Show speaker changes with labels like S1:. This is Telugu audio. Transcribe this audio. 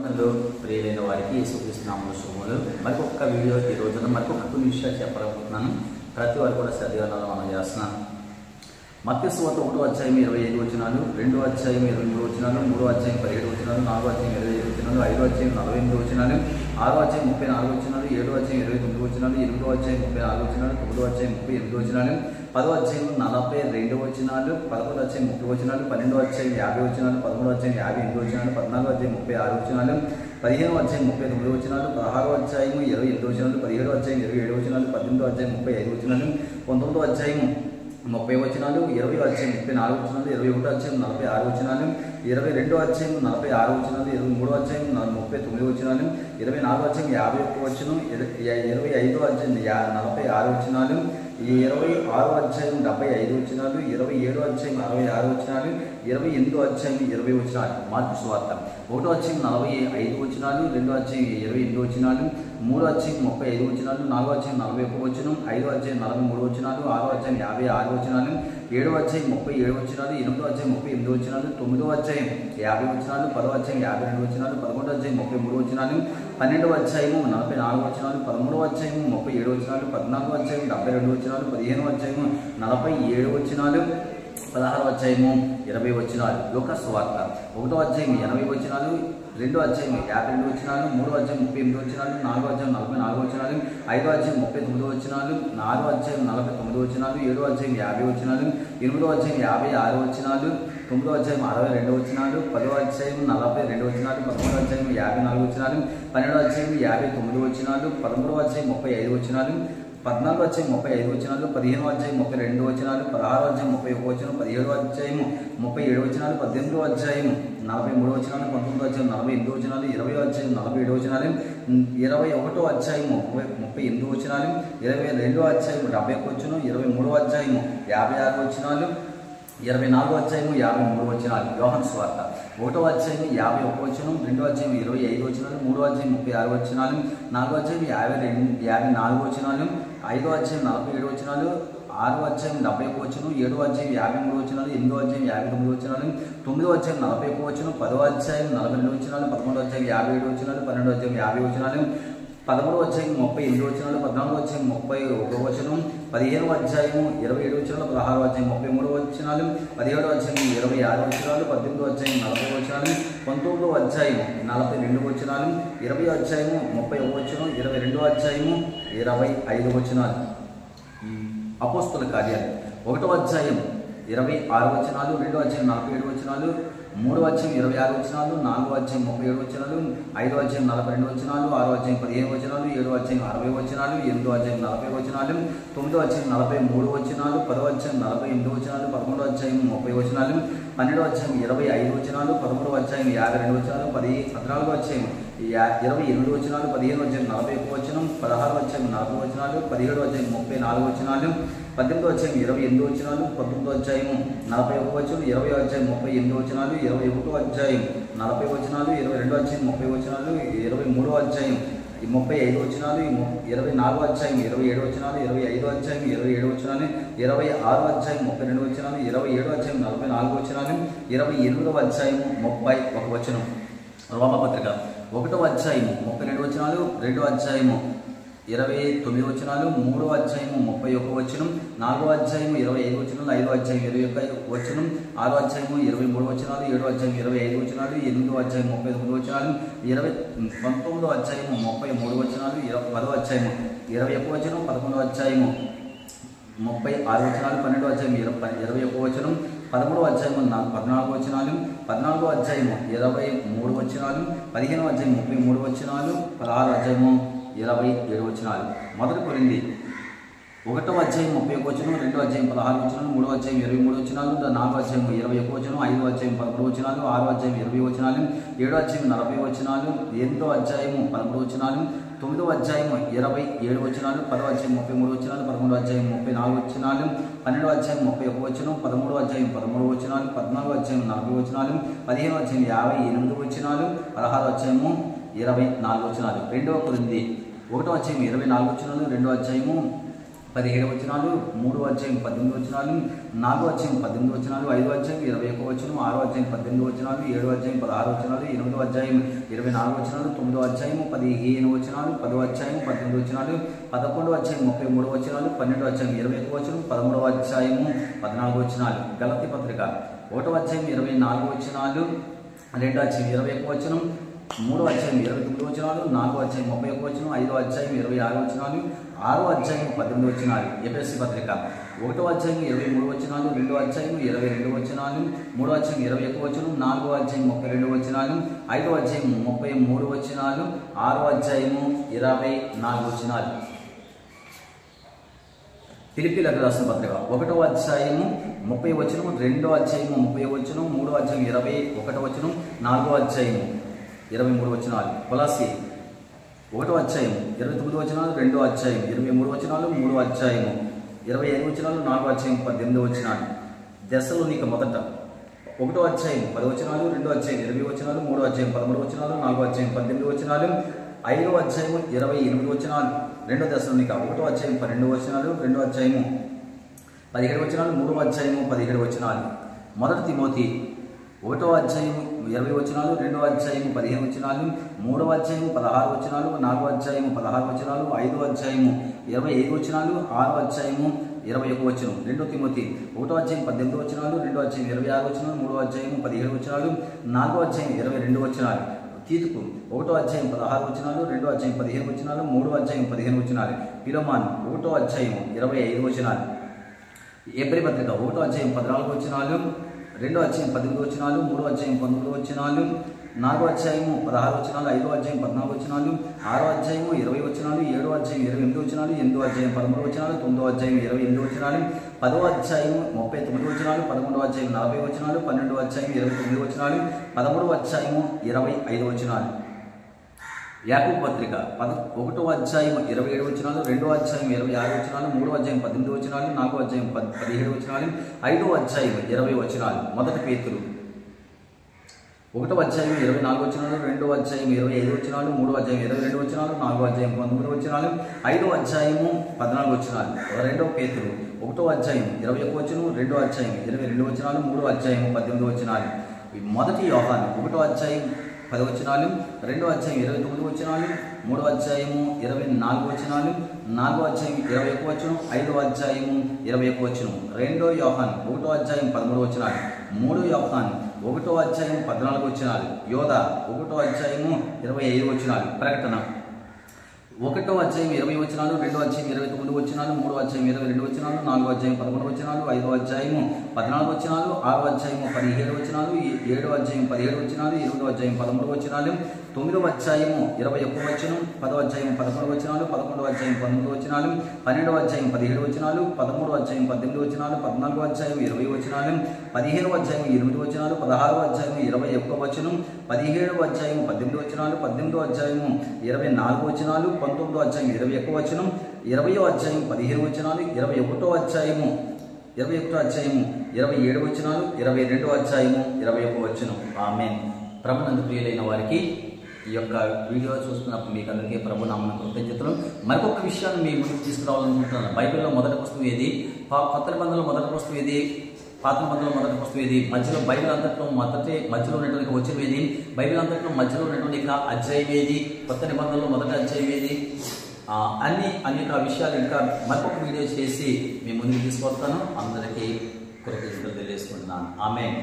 S1: ప్రియమైన వారికి యేసుక్రీస్తు నామములో శుభములు. మరొక వీడియో ఈ రోజున మరొక కొన్ని విషయాలు చెప్పాలనుకుంటున్నాను. ప్రతి వారు కూడా శ్రద్ధగా మనం చేస్తున్నాను. మత్తయి సువార్త 1వ అధ్యాయం 25 వచనాలు, 2వ అధ్యాయం 23 వచనాలు, 3వ అధ్యాయం 17 వచనాలు, 4వ అధ్యాయం 25 వచనాలు, 5వ అధ్యాయం 48 వచనాలు, 6వ అధ్యాయం 34 వచనాలు, 7వ అధ్యాయం 29 వచనాలు, 8వ అధ్యాయం 34 వచనాలు, 9వ అధ్యాయం 38 వచనాలు, 10వ అధ్యాయం 42 వచనాలు, 11వ అధ్యాయం 30 వచనాలు, 12వ అధ్యాయం 50 వచనాలు, 13వ అధ్యాయం 58 వచనాలు, 14వ అధ్యాయం 36 వచనాలు, 15వ అధ్యాయం 39 వచనాలు, 16వ అధ్యాయం 28 వచనాలు, 17వ అధ్యాయం 27 వచనాలు, 18వ అధ్యాయం 35 వచనాలు, 19వ అధ్యాయం 30 వచనాలు, 20వ అధ్యాయం 34 వచనాలు, 21వ అధ్యాయం 46 వచనాలు, 22వ అధ్యాయం 46 వచనాలు, 23వ అధ్యాయం 39 వచనాలు, 24వ అధ్యాయం 51 వచనం, 25వ అధ్యాయం 46 వచనాలు, 26వ అధ్యాయం 75 వచనాలు, 27వ అధ్యాయం 66 వచనాలు, 28వ అధ్యాయం 20 వచనాలు. మార్కు సువార్త 1వ అధ్యాయం 45 వచనాలు, 2వ అధ్యాయం 28 వచనాలు, 3వ అధ్యాయం 35 వచనాలు, 4వ అధ్యాయం 41 వచనం, 5వ అధ్యాయం 43 వచనాలు, 6వ అధ్యాయం 56 వచనాలు, 7వ అధ్యాయం 37 వచనాలు, 8వ అధ్యాయం 38 వచనాలు, 9వ అధ్యాయం 50 వచనాలు, 10వ అధ్యాయం 52 వచనాలు, 11వ అధ్యాయం 33 వచనాలు, 12వ అధ్యాయం 44 వచనాలు, 13వ అధ్యాయం 37 వచనాలు, 14వ అధ్యాయం 72 వచనాలు, 15వ అధ్యాయం 47 వచనాలు, 16వ అధ్యాయము 20 వచనాలు. లూకాసు సువార్త 1వ అధ్యాయం 80 వచనాలు, 2వ అధ్యాయం 52 వచనాలు, 3వ అధ్యాయం 38 వచనాలు, 4వ అధ్యాయం 44 వచనాలు, 5వ అధ్యాయం 39 వచనాలు, 4వ అధ్యాయం 49 వచనాలు, 7వ అధ్యాయం 50 వచనాలు, 8వ అధ్యాయం 56 వచనాలు, 9వ అధ్యాయం 62 వచనాలు, 10వ అధ్యాయం 42 వచనాలు, 11వ అధ్యాయం 54 వచనాలు, 12వ అధ్యాయం 59 వచనాలు, 13వ అధ్యాయం 35 వచనాలు, 14వ అధ్యాయం 35 వచనాలు, 15వ అధ్యాయం 32 వచనాలు, 16వ అధ్యాయం 31 వచనం, 17వ అధ్యాయం 37 వచనాలు, 18వ అధ్యాయం 43 వచనాలు, 19వ అధ్యాయం 48 వచనాలు, 20వ అధ్యాయం 47 వచనాలు, 21వ అధ్యాయం 38 వచనాలు, 22వ అధ్యాయం 71 వచనం, 23వ అధ్యాయం 56 వచనాలు, 24వ అధ్యాయం 53 వచనాలు. యోహాను సువార్త 1వ అధ్యాయం 51 వచనం, 2వ అధ్యాయం 25 వచనాలు, 3వ అధ్యాయం 36 వచనాలు, 4వ అధ్యాయం 54 వచనాలు, 5వ అధ్యాయం 47 వచనాలు, 6వ అధ్యాయం 71 వచనం, 7వ అధ్యాయం 53 వచనాలు, 8వ అధ్యాయం 59 వచనాలు, 9వ అధ్యాయం 41 వచనం, 10వ అధ్యాయం 42 వచనాలు, 11వ అధ్యాయం 57 వచనాలు, 12వ అధ్యాయం 50 వచనాలు, 13వ అధ్యాయం 38 వచనాలు, 14వ అధ్యాయం 31 వచనం, 15వ అధ్యాయం 27 వచనాలు, 16వ అధ్యాయం 33 వచనాలు, 17వ అధ్యాయం 26 వచనాలు, 18వ అధ్యాయం 40 వచనాలు, 19వ అధ్యాయం 42 వచనాలు, 20వ అధ్యాయం 31 వచనం, 22వ అధ్యాయం 25 వచనాలు. అపోస్తల కార్యాలు 1వ అధ్యాయం 26 వచనాలు, 2వ అధ్యాయం 47 వచనాలు, 3వ అధ్యాయం 26 వచనాలు, 4వ అధ్యాయం 37 వచనాలు, 5వ అధ్యాయం 42 వచనాలు, 6వ అధ్యాయం 15 వచనాలు, 7వ అధ్యాయం 60 వచనాలు, 8వ అధ్యాయం 40 వచనాలు, 9వ అధ్యాయం 43 వచనాలు, 10వ అధ్యాయం 48 వచనాలు, 11వ అధ్యాయం 30 వచనాలు, 12వ అధ్యాయం 25 వచనాలు, 13వ అధ్యాయం 52 వచనాలు, 14వ అధ్యాయం 28 వచనాలు, 15వ అధ్యాయం 41 వచనం, 16వ అధ్యాయం 40 వచనాలు, 17వ అధ్యాయం 34 వచనాలు, 18వ అధ్యాయం 28 వచనాలు, 19వ అధ్యాయం 41 వచనం, 20వ అధ్యాయం 38 వచనాలు, 21వ అధ్యాయం 40 వచనాలు, 22వ అధ్యాయం 30 వచనాలు, 23వ అధ్యాయం 35 వచనాలు, 24వ అధ్యాయం 27 వచనాలు, 25వ అధ్యాయం 27 వచనాలు, 26వ అధ్యాయం 32 వచనాలు, 27వ అధ్యాయం 44 వచనాలు, 28వ అధ్యాయం 31 వచనం. రోమపత్రిక 1వ అధ్యాయం 32 వచనాలు, 2వ అధ్యాయం 29 వచనాలు, 3వ అధ్యాయం 31 వచనం, 4వ అధ్యాయం 25 వచనాలు, 5వ అధ్యాయం 21 వచనం, 6వ అధ్యాయం 23 వచనాలు, 7వ అధ్యాయం 25 వచనాలు, 8వ అధ్యాయం 39 వచనాలు, 19వ అధ్యాయం 33 వచనాలు, 10వ అధ్యాయం 21 వచనం, 11వ అధ్యాయం 36 వచనాలు, 12వ అధ్యాయం 21 వచనం, 13వ అధ్యాయం 14 వచనాలు, 14వ అధ్యాయం 23 వచనాలు, 15వ అధ్యాయం 33 వచనాలు, 16వ అధ్యాయం 27 వచనాలు. మొదటి కొరింథీ 1వ అధ్యాయం 31 వచనం, 2వ అధ్యాయం 16 వచనాలు, 3వ అధ్యాయం 23 వచనాలు, 4వ అధ్యాయం 21 వచనం, 5వ అధ్యాయం 13 వచనాలు, 6వ అధ్యాయం 20 వచనాలు, 7వ అధ్యాయం 40 వచనాలు, 8వ అధ్యాయం 13 వచనాలు, 9వ అధ్యాయం 27 వచనాలు, 10వ అధ్యాయం 33 వచనాలు, 11వ అధ్యాయం 34 వచనాలు, 12వ అధ్యాయం 31 వచనం, 13వ అధ్యాయం 13 వచనాలు, 14వ అధ్యాయం 40 వచనాలు, 15వ అధ్యాయం 58 వచనాలు, 16వ అధ్యాయము 24 వచనాలు. 2వ కొరింథీ 1వ అధ్యాయం 24 వచనాలు, 2వ అధ్యాయము 17 వచనాలు, 3వ అధ్యాయం 18 వచనాలు, 4వ అధ్యాయం 18 వచనాలు, 5వ అధ్యాయం 21 వచనం, 6వ అధ్యాయం 18 వచనాలు, 7వ అధ్యాయం 16 వచనాలు, 8వ అధ్యాయం 24 వచనాలు, 9వ అధ్యాయం 15 వచనాలు, 10వ అధ్యాయం 18 వచనాలు, 11వ అధ్యాయం 33 వచనాలు, 12వ అధ్యాయం 21 వచనం, 13వ అధ్యాయం 14 వచనాలు. గలతీ పత్రిక 1వ అధ్యాయం 24 వచనాలు, 2వ అధ్యాయం 21 వచనం, 3వ అధ్యాయం 29 వచనాలు, 4వ అధ్యాయం 31 వచనం, 5వ అధ్యాయం 26 వచనాలు, 6వ అధ్యాయం 18 వచనాలు. ఎఫెసీ పత్రిక 1వ అధ్యాయం 23 వచనాలు, 2వ అధ్యాయం 22 వచనాలు, 3వ అధ్యాయం 21 వచనం, 4వ అధ్యాయం 32 వచనాలు, 5వ అధ్యాయం 33 వచనాలు, 6వ అధ్యాయం 24 వచనాలు. ఫిలిప్పీలకు రాసిన పత్రిక 1వ అధ్యాయము 30 వచనం, 2వ అధ్యాయము 30 వచనం, 3వ అధ్యాయం 21 వచనం, 4వ అధ్యాయము 23 వచనాలు. కొలస్సీ 1వ అధ్యాయం 29 వచనాలు, 2వ అధ్యాయం 23 వచనాలు, 3వ అధ్యాయం 25 వచనాలు, 4వ అధ్యాయం 18 వచనాలు. దెస్సలోనిక మొదట 1వ అధ్యాయం 10 వచనాలు, 2వ అధ్యాయం 20 వచనాలు, 3వ అధ్యాయం 13 వచనాలు, 4వ అధ్యాయం 18 వచనాలు, 5వ అధ్యాయం 28 వచనాలు. 2వ దెస్సలోనిక 1వ అధ్యాయం 12 వచనాలు, 2వ అధ్యాయం 17 వచనాలు, 3వ అధ్యాయం 17 వచనాలు. మొదటి తిమోతి 1వ అధ్యాయం 20 వచనాలు, 2వ అధ్యాయం 15 వచనాలు, 3వ అధ్యాయం 16 వచనాలు, 4వ అధ్యాయం 16 వచనాలు, 5వ అధ్యాయం 25 వచనాలు, 6వ అధ్యాయం 21 వచనం. 2 తిమోతి 1వ అధ్యాయం 18 వచనాలు, 2వ అధ్యాయం 26 వచనాలు, 3వ అధ్యాయం 17 వచనాలు, 4వ అధ్యాయం 22 వచనాలు. తీతుకు 1వ అధ్యాయం 16 వచనాలు, 2వ అధ్యాయం 15 వచనాలు, 3వ అధ్యాయం 15 వచనాలు. ఫిలోమాన్ 1వ అధ్యాయం 25 వచనాలు. ఎబ్రీ పత్రిక 1వ అధ్యాయం 14 వచనాలు, 2వ అధ్యాయం 18 వచనాలు, 3వ అధ్యాయం 19 వచనాలు, 4వ అధ్యాయం 16 వచనాలు, 5వ అధ్యాయం 14 వచనాలు, 6వ అధ్యాయం 20 వచనాలు, 7వ అధ్యాయం 28 వచనాలు, 8వ అధ్యాయం 13 వచనాలు, 9వ అధ్యాయం 28 వచనాలు, 10వ అధ్యాయం 39 వచనాలు, 11వ అధ్యాయం 40 వచనాలు, 12వ అధ్యాయం 29 వచనాలు, 13వ అధ్యాయం 25 వచనాలు. యాకోబు పత్రిక 1వ అధ్యాయం 27 వచనాలు, 2వ అధ్యాయం 26 వచనాలు, 3వ అధ్యాయం 18 వచనాలు, 4వ అధ్యాయం 17 వచనాలు, 5వ అధ్యాయం 20 వచనాలు. మొదటి పేతురు 1వ అధ్యాయం 24 వచనాలు, 2వ అధ్యాయం 25 వచనాలు, 3వ అధ్యాయం 22 వచనాలు, 4వ అధ్యాయం 19 వచనాలు, 5వ అధ్యాయము 14 వచనాలు. 2వ పేతురు 1వ అధ్యాయం 21 వచనం, 2వ అధ్యాయం 22 వచనాలు, 3వ అధ్యాయం 18 వచనాలు. మొదటి యోహాను 1వ అధ్యాయం 10 వచనాలు, 2వ అధ్యాయం 29 వచనాలు, 3వ అధ్యాయము 24 వచనాలు, 4వ అధ్యాయం 21 వచనం, 5వ అధ్యాయము 21 వచనం. 2వ యోహాను 1వ అధ్యాయం 13 వచనాలు, 3వ యోహాను 1వ అధ్యాయం 14 వచనాలు. యోధ 1వ అధ్యాయము 25 వచనాలు. ప్రకటన 1వ అధ్యాయం 20 వచనాలు, 2వ అధ్యాయం 29 వచనాలు, 3వ అధ్యాయం 22 వచనాలు, 4వ అధ్యాయం 11 వచనాలు, 5వ అధ్యాయము 14 వచనాలు, 6వ అధ్యాయము 17 వచనాలు, 7వ అధ్యాయం 17 వచనాలు, 8వ అధ్యాయం 13 వచనాలు, 9వ అధ్యాయము 21 వచనం, 10వ అధ్యాయం 11 వచనాలు, 11వ అధ్యాయం 19 వచనాలు, 12వ అధ్యాయం 17 వచనాలు, 13వ అధ్యాయం 18 వచనాలు, 14వ అధ్యాయం 20 వచనాలు, 15వ అధ్యాయం 8 వచనాలు, 16వ అధ్యాయం 21 వచనం, 17వ అధ్యాయం 18 వచనాలు, 18వ అధ్యాయం 24 వచనాలు, 19వ అధ్యాయం 21 వచనం, 20వ అధ్యాయం 15 వచనాలు, 21వ అధ్యాయము 27 వచనాలు, 22వ అధ్యాయము 21 వచనం. ఆమేన్. ప్రభునందు ప్రియులైన వారికి ఈ యొక్క వీడియో చూస్తున్నప్పుడు మీకు అందరికీ ప్రభు నామమున కృతజ్ఞతలు. మరొక విషయాన్ని మీ ముందుకు తీసుకురావాలనుకుంటున్నాను. బైబిల్లో మొదటి పుస్తకం ఏది? కొత్త నిబంధనలో మొదటి పుస్తకం ఏది? పాత నిబంధనలో మొదటి పుస్తకం ఏది? మధ్యలో బైబిల్ అంతట్లో మధ్యలో ఉన్నటువంటి వచనం ఏది? బైబిల్ అంతట్లో మధ్యలో ఉన్నటువంటి అధ్యాయం ఏది? కొత్త నిబంధనలో మొదటి అధ్యాయం ఏది? అనేక విషయాలు ఇంకా మరొక వీడియో చేసి మీ ముందుకు తీసుకొస్తాను. అందరికీ కృతజ్ఞతలు తెలియజేసుకుంటున్నాను. ఆమేన్.